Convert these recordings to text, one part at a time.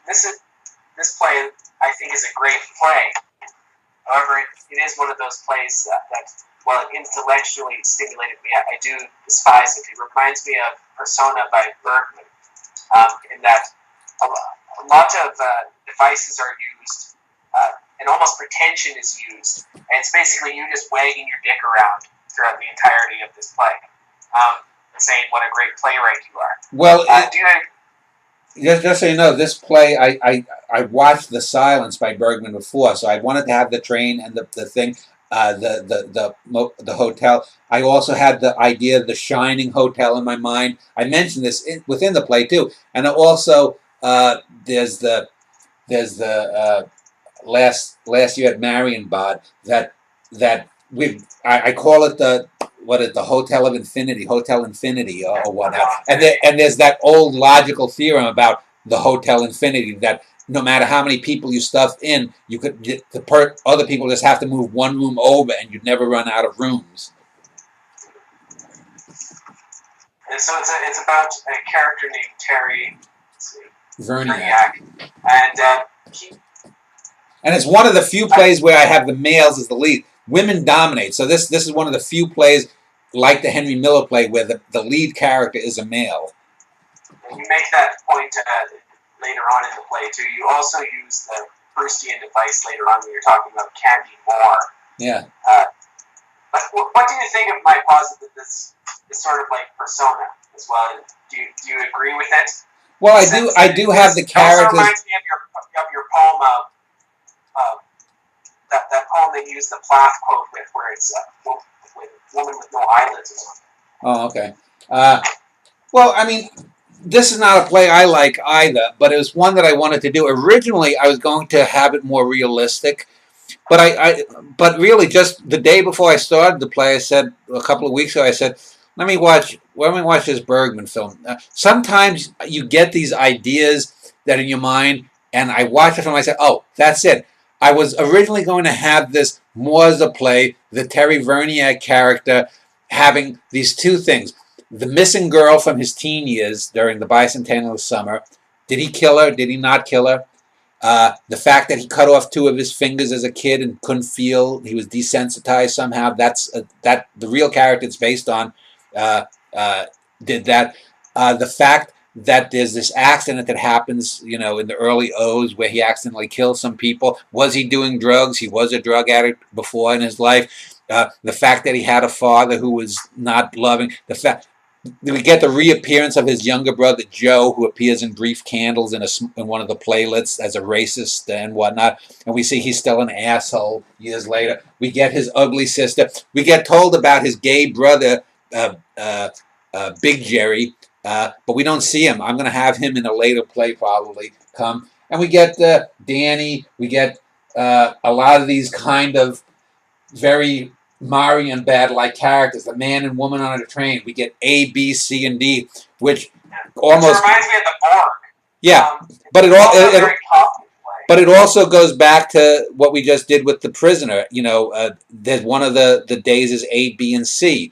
This play, I think, is a great play. However, it is one of those plays that while it intellectually stimulated me, I do despise it. It reminds me of Persona by Bergman, in that a lot of devices are used, and almost pretension is used, and it's basically you just wagging your dick around throughout the entirety of this play, and saying what a great playwright you are. Well, just so you know, this play, I watched The Silence by Bergman before, so I wanted to have the train and the thing, the hotel. I also had the idea of the Shining Hotel in my mind. I mentioned this within the play too, and also there's the last year at Marienbad that I call it the Hotel Infinity or whatnot, and there's that old logical theorem about the Hotel Infinity that no matter how many people you stuff in, you could other people just have to move one room over, and you'd never run out of rooms. And so it's about a character named Terry Verniak, and it's one of the few plays where I have the males as the lead. Women dominate, so this is one of the few plays like the Henry Miller play where the lead character is a male. And you make that point later on in the play too. You also use the Proustian device later on when you're talking about Candy Moore. Yeah. But what do you think of my posit that this is sort of like Persona as well? Do you agree with it? Well, I do have the characters. It also reminds me of your poem, that poem they use the Plath quote with, where it's woman with no eyelids or something. Oh, okay. Well, I mean, this is not a play I like either, but it was one that I wanted to do. Originally, I was going to have it more realistic, but but really, just the day before I started the play, I said a couple of weeks ago, I said, let me watch this Bergman film. Sometimes you get these ideas that in your mind, and I watch the film, I said, oh, that's it. I was originally going to have this more as a play, the Terry Verniak character having these two things. The missing girl from his teen years during the bicentennial summer. Did he kill her? Did he not kill her? The fact that he cut off 2 of his fingers as a kid and couldn't feel, he was desensitized somehow. That's that the real character it's based on did that. The fact that there's this accident that happens, in the early O's where he accidentally kills some people. Was he doing drugs? He was a drug addict before in his life. The fact that he had a father who was not loving. The fact we get the reappearance of his younger brother Joe, who appears in brief candles in one of the playlets as a racist and whatnot, and we see he's still an asshole years later. We get his ugly sister. We get told about his gay brother, Big Jerry. But we don't see him. I'm going to have him in a later play probably come. And we get Danny. We get a lot of these kind of very Marienbad-like characters. The man and woman on a train. We get A, B, C, and D, which almost reminds me of the Borg. Yeah, but it also goes back to what we just did with The Prisoner. There's one of the days is A, B, and C.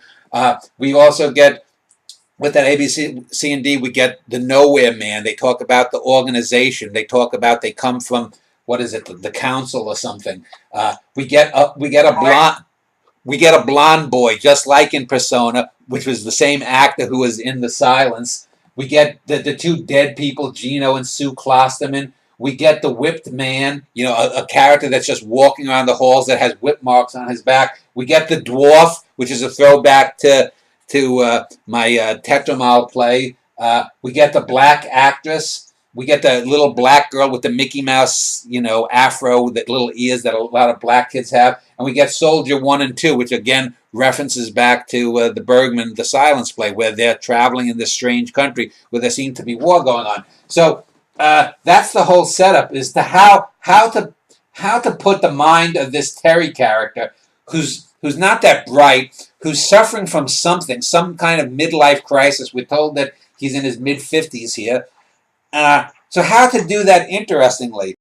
We also get. With that A, B, C, and D, we get the Nowhere Man. They talk about the organization. They talk about they come from, what is it, the council or something. We get a blonde boy, just like in Persona, which was the same actor who was in The Silence. We get the 2 dead people, Gino and Sue Klosterman. We get the whipped man, a character that's just walking around the halls that has whip marks on his back. We get the dwarf, which is a throwback to my Tetramal play. We get the black actress. We get the little black girl with the Mickey Mouse, afro, that little ears that a lot of black kids have. And we get Soldier 1 and 2, which again references back to the Bergman, The Silence play, where they're traveling in this strange country where there seems to be war going on. So that's the whole setup, is to how to put the mind of this Terry character, who's not that bright, who's suffering from something, some kind of midlife crisis. We're told that he's in his mid-50s here. So how to do that interestingly?